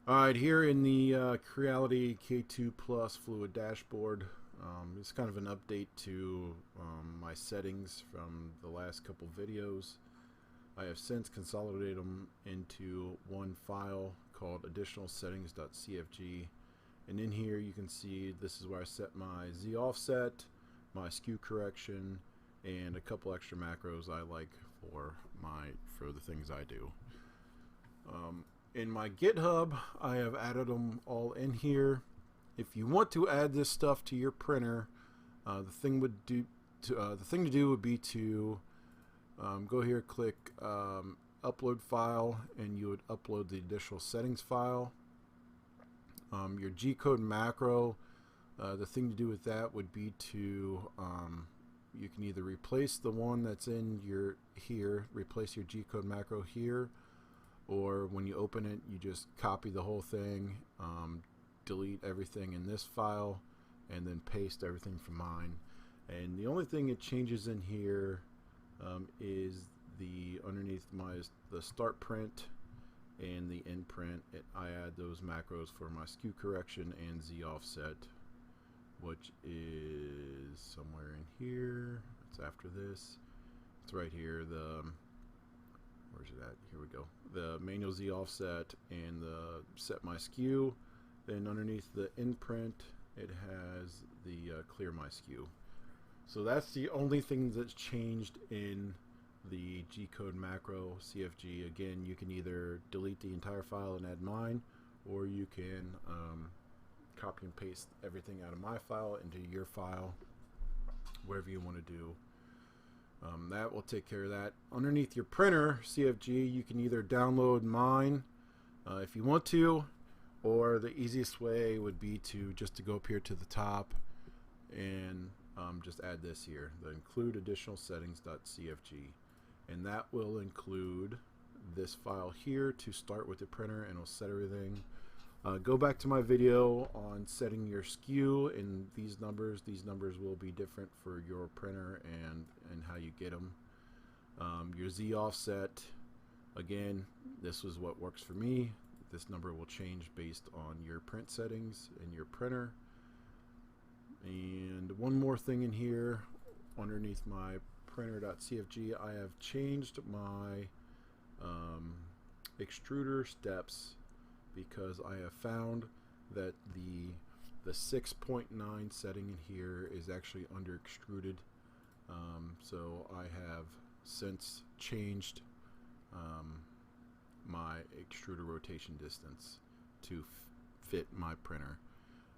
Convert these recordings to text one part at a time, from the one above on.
Alright, here in the Creality K2 Plus fluid dashboard, it's kind of an update to my settings from the last couple videos. I have since consolidated them into one file called additional settings.cfg, and in here you can see this is where I set my Z offset, my skew correction, and a couple extra macros I like for the things I do. In my GitHub, I have added them all in here. If you want to add this stuff to your printer, the thing to do would be to go here, click upload file, and you would upload the additional settings file. Your G-code macro, the thing to do with that would be to you can either replace the one that's in your replace your G-code macro here, or when you open it, you just copy the whole thing, delete everything in this file, and then paste everything from mine. And the only thing it changes in here is the underneath the start print and the end print. I add those macros for my skew correction and Z offset, which is somewhere in here. It's after this. It's right here. Where's it at? Here we go. The manual Z offset and the set my skew. Then underneath the imprint, it has the clear my skew. So that's the only thing that's changed in the G-code macro CFG. Again, you can either delete the entire file and add mine, or you can copy and paste everything out of my file into your file, whatever you want to do. That will take care of that. Underneath your printer CFG, you can either download mine if you want to, or the easiest way would be to go up here to the top and just add this here, the include additional settings.cfg, and that will include this file here to start with the printer, and it'll set everything. Go back to my video on setting your skew, and these numbers will be different for your printer and how you get them. Your Z offset, again, this is what works for me. This number will change based on your print settings in your printer. And one more thing in here, underneath my printer.cfg, I have changed my extruder steps, because I have found that the 6.9 setting in here is actually under extruded. So I have since changed my extruder rotation distance to fit my printer.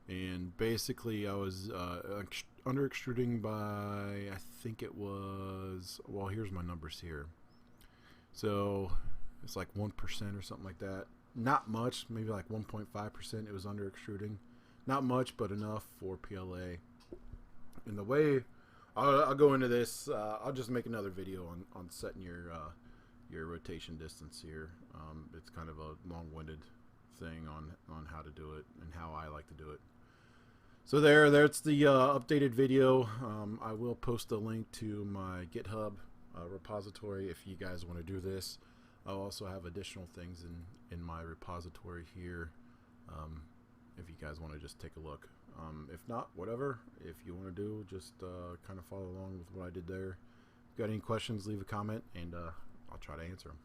And basically I was under extruding by, I think it was, well, here's my numbers here. So it's like 1% or something like that. Not much, maybe like 1.5% it was under extruding. Not much, but enough for PLA. And the way I'll go into this, I'll just make another video on setting your rotation distance here. It's kind of a long-winded thing on how to do it and how I like to do it. So there's the updated video. I will post a link to my GitHub repository if you guys want to do this. I'll also have additional things in my repository here if you guys want to just take a look. If not, whatever. If you want to do, just kind of follow along with what I did there. If you got any questions, leave a comment, and I'll try to answer them.